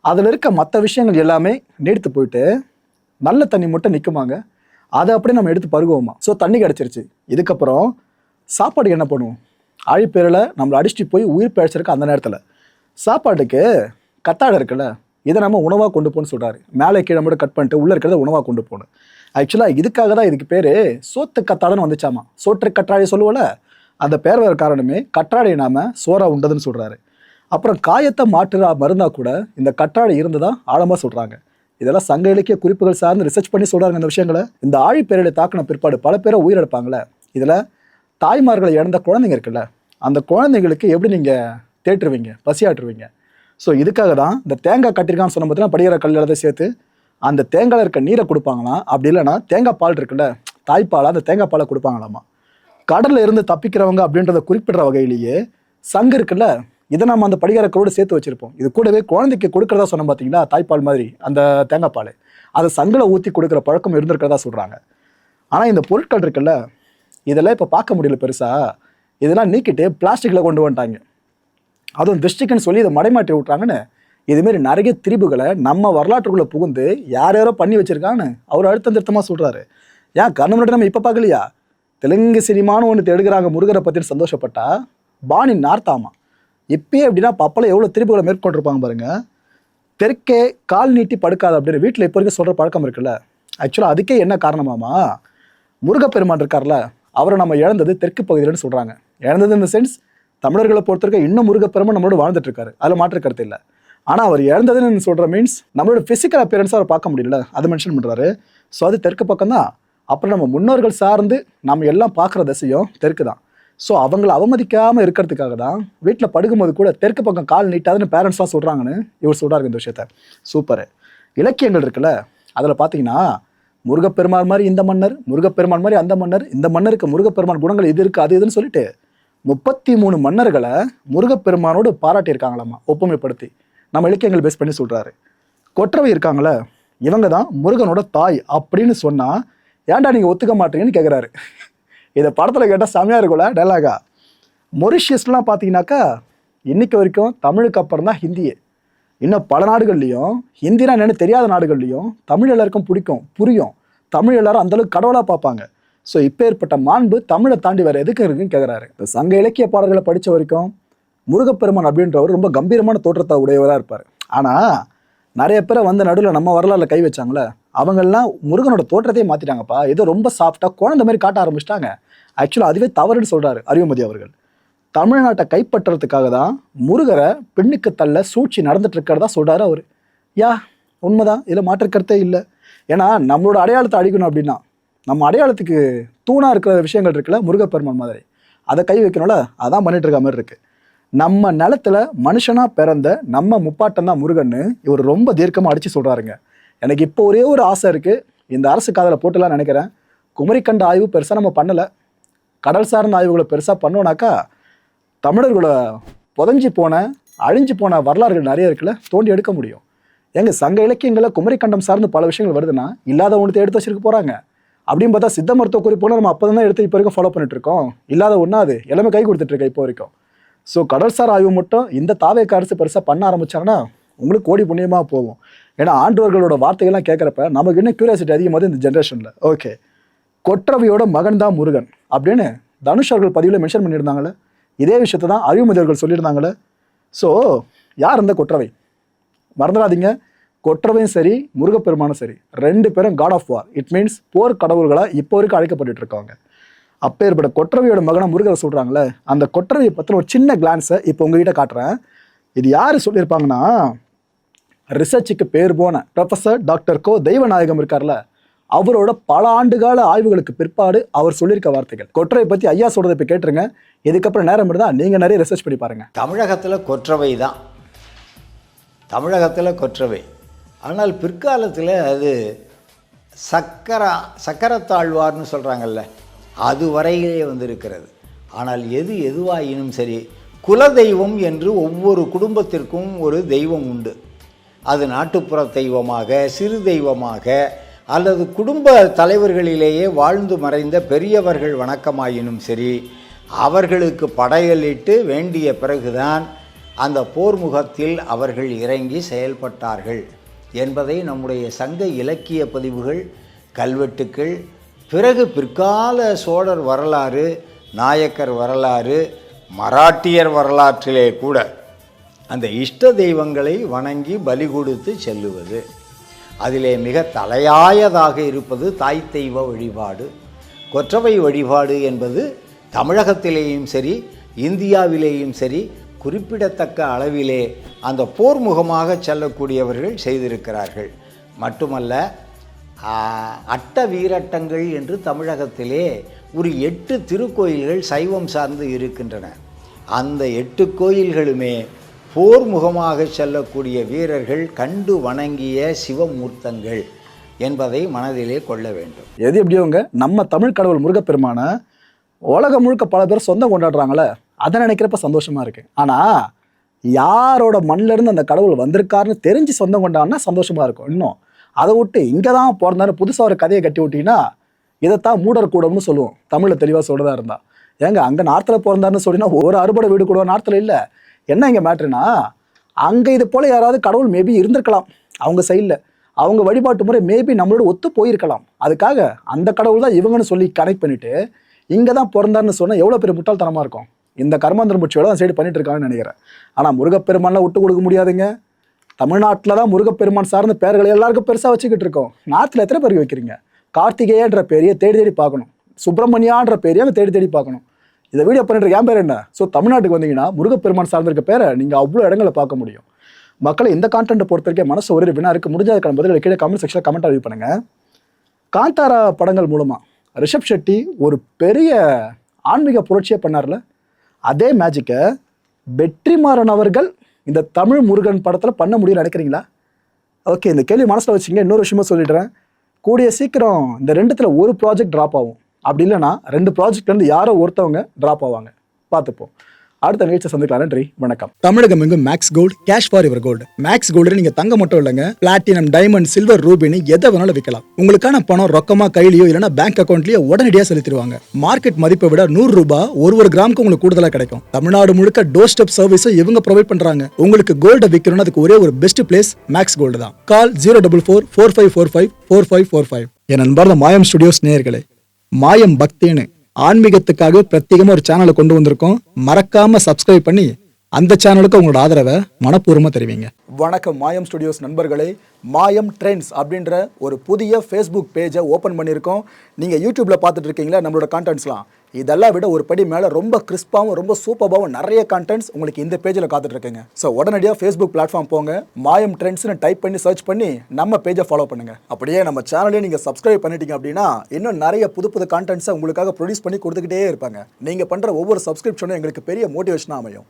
அதில் இருக்க மற்ற விஷயங்கள் எல்லாமே நீடுத்து போயிட்டு நல்ல தண்ணி மட்டும் நிற்குமாங்க. அதை அப்படியே நம்ம எடுத்து பருகுவோமா. ஸோ தண்ணி கிடச்சிருச்சு. இதுக்கப்புறம் சாப்பாடுக்கு என்ன பண்ணுவோம்? ஆழிப்பேரலை நம்மளை அடிச்சுட்டு போய் உயிர் பிழைச்சிருக்க அந்த நேரத்தில் சாப்பாட்டுக்கு கத்தாழை இருக்குல்ல, இதை நம்ம உணவாக கொண்டு போகணும்னு சொல்கிறாரு. மேலே கீழே மட்டும் கட் பண்ணிட்டு உள்ளே இருக்கிறத உணவாக கொண்டு போகணும். ஆக்சுவலாக இதுக்காக தான் இதுக்கு பேர் சோத்து கத்தாழைன்னு வந்துச்சாமா. சோற்று கற்றாழை சொல்லுவோல, அந்த பேர் வர காரணமே கற்றாழை நாம சோறா உண்டதுன்னு சொல்கிறாரு. அப்புறம் காயத்தை மாற்றுற மருந்தா கூட இந்த கற்றாழை இருந்ததான் ஆழமாக சொல்கிறாங்க. இதெல்லாம் சங்க இலக்கிய குறிப்புகள் சார்ந்து ரிசர்ச் பண்ணி சொல்கிறாங்க இந்த விஷயங்களை. இந்த ஆழிப்பேரலை தாக்கின பிற்பாடு பல பேரை உயிரிழப்பாங்களே, இதில் தாய்மார்களை இழந்த குழந்தைங்க இருக்குல்ல, அந்த குழந்தைங்களுக்கு எப்படி நீங்கள் தேற்றுவீங்க, பசியாற்றுவீங்க? ஸோ இதுக்காக தான் இந்த தேங்காய் கட்டிருக்கான்னு சொன்ன பார்த்தீங்கன்னா படிகிற கல் எல்லாத்தையும் சேர்த்து அந்த தேங்காயில் இருக்க நீரை கொடுப்பாங்களாம். அப்படி இல்லைன்னா தேங்காய் பால் இருக்குல்ல, தாய்ப்பால், அந்த தேங்காய் பாலை கொடுப்பாங்களாமா. கடலில் இருந்து தப்பிக்கிறவங்க அப்படின்றத குறிப்பிடுற வகையிலேயே சங்கு இருக்குல்ல, இதை நம்ம அந்த படிகாரக்களோடு சேர்த்து வச்சுருப்போம். இது கூடவே குழந்தைக்கு கொடுக்குறதா சொன்ன பார்த்தீங்களா, தாய்ப்பால் மாதிரி அந்த தேங்காய் பால், அதை சங்கில் ஊற்றி கொடுக்குற பழக்கம் இருந்திருக்கிறதா சொல்கிறாங்க. ஆனால் இந்த பொருட்கள் இருக்குல்ல, இதெல்லாம் இப்போ பார்க்க முடியல பெருசாக. இதெல்லாம் நீக்கிட்டு பிளாஸ்டிக்கில் கொண்டு வந்துட்டாங்க. அதுவும் திருஷ்டிக்குன்னு சொல்லி இதை மடைமாட்டி விட்றாங்கன்னு இதுமாரி நிறைய திரிபுகளை நம்ம வரலாற்றுக்குள்ளே புகுந்து யார் யாரோ பண்ணி வச்சுருக்காங்கன்னு அவர் அழுத்தம் திருத்தமாக சொல்கிறாரு. ஏன் கண்ணு முன்னாடி நம்ம இப்போ பார்க்கலையா? தெலுங்கு சினிமான்னு ஒன்று எடுக்கிறாங்க முருகரை பற்றின்னு சந்தோஷப்பட்டா பாணி நார்த்தாமா. இப்பயே எப்படின்னா அப்பெல்லாம் எவ்வளோ திருப்புகளை மேற்கொண்டிருப்பாங்க பாருங்க. தெற்கே கால் நீட்டி படுக்காது அப்படின்னு வீட்டில் இப்போ வரைக்கும் சொல்கிற பழக்கம் இருக்குல்ல. ஆக்சுவலாக அதுக்கே என்ன காரணமாமா, முருகப்பெருமான் இருக்கார்ல, அவரை நம்ம இழந்தது தெற்கு பகுதியிலன்னு சொல்கிறாங்க. இழந்தது இந்த சென்ஸ் தமிழர்களை பொறுத்தவரைக்கும் இன்னும் முருகப்பெருமான் நம்மளோட வாழ்ந்துட்டு இருக்காரு, அதில் மாற்று கருத்து இல்லை. ஆனால் அவர் இழந்ததுன்னு சொல்கிற மீன்ஸ் நம்மளோட ஃபிசிக்கல் அப்பியரன்ஸாக அவர் பார்க்க முடியல, அதை மென்ஷன் பண்ணுறாரு. ஸோ அது தெற்கு பக்கம் தான். அப்புறம் நம்ம முன்னோர்கள் சார்ந்து நம்ம எல்லாம் பார்க்குற திசையும் தெற்கு தான். ஸோ அவங்கள அவமதிக்காமல் இருக்கிறதுக்காக தான் வீட்டில் படுக்கும்போது கூட தெற்கு பக்கம் கால் நீட்டாதுன்னு பேரண்ட்ஸ்லாம் சொல்கிறாங்கன்னு இவர் சொல்கிறாரு இந்த விஷயத்த. சூப்பர். இலக்கியங்கள் இருக்குல்ல, அதில் பார்த்தீங்கன்னா முருகப்பெருமான் மாதிரி இந்த மன்னர், முருகப்பெருமான் மாதிரி அந்த மன்னர், இந்த மன்னருக்கு முருகப்பெருமான் குணங்கள் இது இருக்குது அது இதுன்னு சொல்லிட்டு 33 மன்னர்களை முருகப்பெருமானோடு பாராட்டியிருக்காங்களாமா, ஒப்புமைப்படுத்தி. நம்ம இலக்கியங்கள் பேஸ் பண்ணி சொல்கிறாரு. கொற்றவை இருக்காங்களே, இவங்க தான் முருகனோட தாய் அப்படின்னு சொன்னால் ஏன்டா நீங்கள் ஒத்துக்க மாட்டீங்கன்னு கேட்குறாரு. இதை படத்தில் கேட்டால் செமையாக இருக்கும்ல டைலாகா. மொரிஷியஸ்லாம் பார்த்தீங்கன்னாக்கா இன்னைக்கு வரைக்கும் தமிழுக்கு அப்புறம் தான் ஹிந்தியே. இன்னும் பல நாடுகள்லையும் ஹிந்தினா என்னென்னு தெரியாத நாடுகள்லையும் தமிழ் எல்லாருக்கும் பிடிக்கும், புரியும். தமிழ் எல்லாரும் அந்தளவுக்கு கடவுளாக பார்ப்பாங்க. ஸோ இப்போ ஏற்பட்ட மாண்பு தமிழை தாண்டி வேறு எதுக்கு இருக்குன்னு கேட்குறாரு. இந்த சங்க இலக்கிய பாடல்களை படித்த வரைக்கும் முருகப்பெருமான் அப்படின்றவர் ரொம்ப கம்பீரமான தோற்றத்தை உடையவராக இருப்பார். ஆனால் நிறைய பேரை வந்து நடுவில் நம்ம வரலாறுல கை வச்சாங்களே, அவங்கெல்லாம் முருகனோட தோற்றத்தையே மாற்றிட்டாங்கப்பா. ஏதோ ரொம்ப சாஃப்டாக குழந்தை மாதிரி காட்ட ஆரம்பிச்சிட்டாங்க. ஆக்சுவலாக அதுவே தவறுன்னு சொல்கிறாரு அறிவுமதி அவர்கள். தமிழ்நாட்டை கைப்பற்றுறதுக்காக தான் முருகரை பெண்ணுக்கு தள்ள சூழ்ச்சி நடந்துட்டு இருக்கிறதா சொல்கிறாரு அவர். உண்மைதான், இதில் மாற்றுக்கருத்தே இல்லை. ஏன்னா நம்மளோட அடையாளத்தை அழிக்கணும் அப்படின்னா, நம்ம அடையாளத்துக்கு தூணாக இருக்கிற விஷயங்கள் இருக்குல்ல, முருகப்பெருமான் மாதிரி, அதை கை வைக்கணும்ல, அதான் பண்ணிட்டு இருக்க மாதிரி இருக்குது. நம்ம நிலத்துல மனுஷனாக பிறந்த நம்ம முப்பாட்டம் தான் முருகன்னு இவர் ரொம்ப தீர்க்கமாக அடித்து சொல்கிறாருங்க. எனக்கு இப்போ ஒரே ஒரு ஆசை இருக்குது, இந்த அரசு காதலை போட்டுலாம் நினைக்கிறேன். குமரிக்கண்ட ஆய்வு பெருசாக நம்ம பண்ணலை, கடல் சார்ந்த ஆய்வுகளை பெருசாக பண்ணோன்னாக்கா தமிழர்களை புதஞ்சி போன அழிஞ்சு போன வரலாறுகள் நிறைய இருக்குல்ல, தோண்டி எடுக்க முடியும். எங்கள் சங்க இலக்கியங்களில் குமரிக்கண்டம் சார்ந்து பல விஷயங்கள் வருதுன்னா இல்லாத ஒன்றத்தை எடுத்து வச்சிருக்க போகிறாங்க. அப்படின்னு பார்த்தா சித்த மருத்துவ குறிப்போனா நம்ம அப்போ தான் எடுத்து இப்போ வரைக்கும் ஃபாலோ பண்ணிட்டு இருக்கோம். இல்லாத ஒன்றா அது எல்லாமே கை கொடுத்துட்ருக்கேன் இப்போ வரைக்கும். ஸோ கடல்சார் ஆய்வு மட்டும் இந்த தாவேக்க அரசு பெருசாக பண்ண ஆரம்பிச்சாங்கன்னா உங்களுக்கு கோடி புண்ணியமாக போகும். ஏன்னா ஆண்டவர்களோட வார்த்தைகள்லாம் கேட்குறப்ப நமக்கு இன்னும் க்யூரியாசிட்டி அதிகமாக இந்த ஜென்ரேஷனில். ஓகே, கொற்றவையோட மகன் தான் முருகன் அப்படின்னு தனுஷ் அவர்கள் பதிவில் மென்ஷன் பண்ணியிருந்தாங்களே, இதே விஷயத்தை தான் அறிவுமதி அவர்கள் சொல்லியிருந்தாங்களே. ஸோ யார் இந்த கொற்றவை? மறந்துடாதீங்க, கொற்றவையும் சரி முருகப்பெருமானும் சரி ரெண்டு பேரும் god of war. It means போர் கடவுள்களாக இப்போ வரைக்கும் அழைக்கப்பட்டு இருக்காங்க. அப்பேற்பட்ட கொற்றவையோட மகனை முருகரை சொல்கிறாங்களே, அந்த கொற்றவையை பற்றின ஒரு சின்ன கிளான்ஸை இப்போ உங்ககிட்ட காட்டுறேன். இது யார் சொல்லியிருப்பாங்கன்னா, ரிசர்ச்சுக்கு பேர் போன ப்ரொஃபஸர் டாக்டர் கோ தெய்வநாயகம் இருக்கார்ல, அவரோட பல ஆண்டுகால ஆய்வுகளுக்கு பிற்பாடு அவர் சொல்லியிருக்க வார்த்தைகள். கொற்றவை பற்றி ஐயா சொல்கிறத இப்போ கேட்டுருங்க. இதுக்கப்புறம் நேரம் இருந்தால் நீங்கள் நிறைய ரிசர்ச் பண்ணி பாருங்கள். தமிழகத்தில் கொற்றவை தான், தமிழகத்தில் கொற்றவை. ஆனால் பிற்காலத்தில் அது சக்கரத்தாழ்வார்னு சொல்கிறாங்கல்ல, அது வரையிலே வந்திருக்கிறது. ஆனால் எதுவாயினும் சரி, குலதெய்வம் என்று ஒவ்வொரு குடும்பத்திற்கும் ஒரு தெய்வம் உண்டு. அது நாட்டுப்புற தெய்வமாக, சிறு தெய்வமாக, அல்லது குடும்ப தலைவர்களிலேயே வாழ்ந்து மறைந்த பெரியவர்கள் வணக்கமாயினும் சரி, அவர்களுக்கு படையலிட்டு வேண்டிய பிறகுதான் அந்த போர்முகத்தில் அவர்கள் இறங்கி செயல்பட்டார்கள் என்பதை நம்முடைய சங்க இலக்கிய பதிவுகள், கல்வெட்டுக்கள், பிறகு பிற்கால சோழர் வரலாறு, நாயக்கர் வரலாறு, மராட்டியர் வரலாற்றிலே கூட அந்த இஷ்ட தெய்வங்களை வணங்கி பலி கொடுத்து செல்லுவது. அதிலே மிக தலையாயதாக இருப்பது தாய் தெய்வ வழிபாடு. கொற்றவை வழிபாடு என்பது தமிழகத்திலேயும் சரி இந்தியாவிலேயும் சரி குறிப்பிடத்தக்க அளவிலே அந்த போர்முகமாக செல்லக்கூடியவர்கள் செய்திருக்கிறார்கள். மட்டுமல்ல, அட்ட வீரட்டங்கள் என்று தமிழகத்திலே ஒரு 8 திருக்கோயில்கள் சைவம் சார்ந்து இருக்கின்றன. அந்த 8 கோயில்களுமே போர்முகமாக செல்லக்கூடிய வீரர்கள் கண்டு வணங்கிய சிவமூர்த்தங்கள் என்பதை மனதிலே கொள்ள வேண்டும். எது எப்படியோங்க, நம்ம தமிழ் கடவுள் முருகப்பெருமான உலகம் முழுக்க பல பேர் சொந்தம் கொண்டாடுறாங்களே, அதை நினைக்கிறப்ப சந்தோஷமா இருக்கு. ஆனால் யாரோட மண்ணிலேருந்து அந்த கடவுள் வந்திருக்காருன்னு தெரிஞ்சு சொந்தம் கொண்டாடினா சந்தோஷமா இருக்கும். இன்னும் அதை விட்டு இங்கே தான் பிறந்தாரு புதுசாக ஒரு கதையை கட்டி விட்டீங்கன்னா இதைத்தான் மூடர் கூடம்னு சொல்லுவோம், தமிழில் தெளிவாக சொல்கிறதா இருந்தால். ஏங்க அங்கே நார்த்தில் பிறந்தாருன்னு சொல்லினா ஒரு அறுபடை வீடு கூட நார்த்தில் இல்லை. என்ன இங்கே மேட்ருனா, அங்கே இது போல் யாராவது கடவுள் மேபி இருந்திருக்கலாம், அவங்க சைடில் அவங்க வழிபாட்டு முறை மேபி நம்மளோட ஒத்து போயிருக்கலாம். அதுக்காக அந்த கடவுள் தான் இவங்கன்னு சொல்லி கனெக்ட் பண்ணிவிட்டு இங்கே தான் பிறந்தாருன்னு சொன்னால் எவ்வளோ பெரிய முட்டாள்தனமாக இருக்கும். இந்த கர்மாந்திர முச்சியோட அந்த சைடு பண்ணிட்டு இருக்காங்கன்னு நினைக்கிறேன். ஆனால் முருகப்பெருமான்லாம் விட்டு கொடுக்க முடியாதுங்க. தமிழ்நாட்டில் தான் முருகப்பெருமான் சார்ந்த பேர்களை எல்லாருக்கும் பெருசாக வச்சுக்கிட்டு இருக்கோம். நாட்டில் எத்தனை பேருக்கு வைக்கிறீங்க? கார்த்திகேயன்ற பேரையை தேடி தேடி பார்க்கணும், சுப்பிரமணியான்ற பேரையை அங்கே தேடி தேடி பார்க்கணும். இந்த வீடியோ பண்ணிட்டு என் பேர் என்ன? ஸோ தமிழ்நாட்டுக்கு வந்தீங்கன்னா முருகப்பெருமான் சார்ந்திருக்க பேரை நீங்கள் அவ்வளோ இடங்களை பார்க்க முடியும். மக்களை இந்த கான்டென்ட்டை பொறுத்த வரைக்கும் மனசு ஒரு வினா இருக்குது. முடிஞ்ச அதுக்கான பதில்களை கீழே கமெண்ட் செக்ஷனில் கமெண்ட் அறிவு பண்ணுங்க. காந்தாரா படங்கள் மூலமாக ரிஷப் ஷெட்டி ஒரு பெரிய ஆன்மீக புரட்சியை பண்ணார்ல, அதே மேஜிக்கை வெற்றிமாறன் அவர்கள் இந்த தமிழ் முருகன் படத்தில் பண்ண முடியும்னு நினைக்கிறீங்களா? ஓகே, இந்த கேள்வி மனசில் வச்சுங்க. இன்னொரு விஷயமா சொல்லிடுறேன், கூடிய சீக்கிரம் இந்த ரெண்டுத்தில் ஒரு ப்ராஜெக்ட் ட்ராப் ஆகும். அப்படி இல்லைன்னா 2 ப்ராஜெக்ட்லேருந்து யாரோ ஒருத்தவங்க ட்ராப் ஆவாங்க. பார்த்துப்போம். அடுத்த நிகழ்ச்சி சந்திக்கலாம். நன்றி, வணக்கம். தமிழகம் எங்கும் Max Gold, cash for your gold. Max Gold நீங்க தங்க மட்டும் இல்லைங்க, பிளாட்டினம், டைமண்ட், சில்வர், ரூபினி எதை வேணாலும் விற்கலாம். உங்களுக்கான பணம் ரொக்கமா கையிலயோ இல்லைன்னா பேங்க் அக்கௌண்ட்லயோ உடனடியாக செலுத்திடுவாங்க. மார்க்கெட் மதிப்பை விட 100 ரூபாய் ஒரு கிராமுக்கு உங்களுக்கு கூடுதலா கிடைக்கும். தமிழ்நாடு முழுக்க டோர் ஸ்டெப் சர்வீஸும் இவங்க ப்ரொவைட் பண்றாங்க. உங்களுக்கு கோல்ட விற்கணும்னா அதுக்கு ஒரே ஒரு பெஸ்ட் பிளேஸ் மேக்ஸ் கோல்டு தான். கால் 04445454545. என் அன்பார்ந்த மாயம் ஸ்டுடியோஸ் நேயர்களே, மாயம் பக்தின்னு ஆன்மீகத்துக்காக பிரத்யேகமா ஒரு சேனலை கொண்டு வந்திருக்கோம். மறக்காம சப்ஸ்கிரைப் பண்ணி அந்த சேனலுக்கு உங்களோட ஆதரவை மனப்பூர்வமா தெரிவிங்க. வணக்கம் மாயம் ஸ்டுடியோஸ் நண்பர்களே. மாயம் ட்ரெண்ட்ஸ் அப்படின்ற ஒரு புதிய ஃபேஸ்புக் பேஜை ஓப்பன் பண்ணியிருக்கோம். நீங்கள் யூடியூப்ல பார்த்துட்டு இருக்கீங்களா நம்மளோட கான்டென்ட்ஸ்லாம், இதெல்லாம் விட ஒரு படி மேலே ரொம்ப கிறிஸ்பாகவும் ரொம்ப சூப்பராகவும் நிறைய கான்டென்ட்ஸ் உங்களுக்கு இந்த பேஜில் காத்துட்டு இருக்குங்க. ஸோ உடனடியாக ஃபேஸ்புக் பிளாட்ஃபார்ம் போங்க, மாயம் ட்ரெண்ட்ஸ்னு டைப் பண்ணி சர்ச் பண்ணி நம்ம பேஜை ஃபாலோ பண்ணுங்க. அப்படியே நம்ம சேனலையும் நீங்கள் சப்ஸ்கிரைப் பண்ணிட்டீங்க அப்படின்னா இன்னும் நிறைய புது புது கான்டென்ட்ஸை உங்களுக்காக ப்ரொடியூஸ் பண்ணி கொடுத்துக்கிட்டே இருப்பாங்க. நீங்கள் பண்ணுற ஒவ்வொரு சப்ஸ்கிரிப்ஷனும் எங்களுக்கு பெரிய மோட்டிவேஷனாக அமையும்.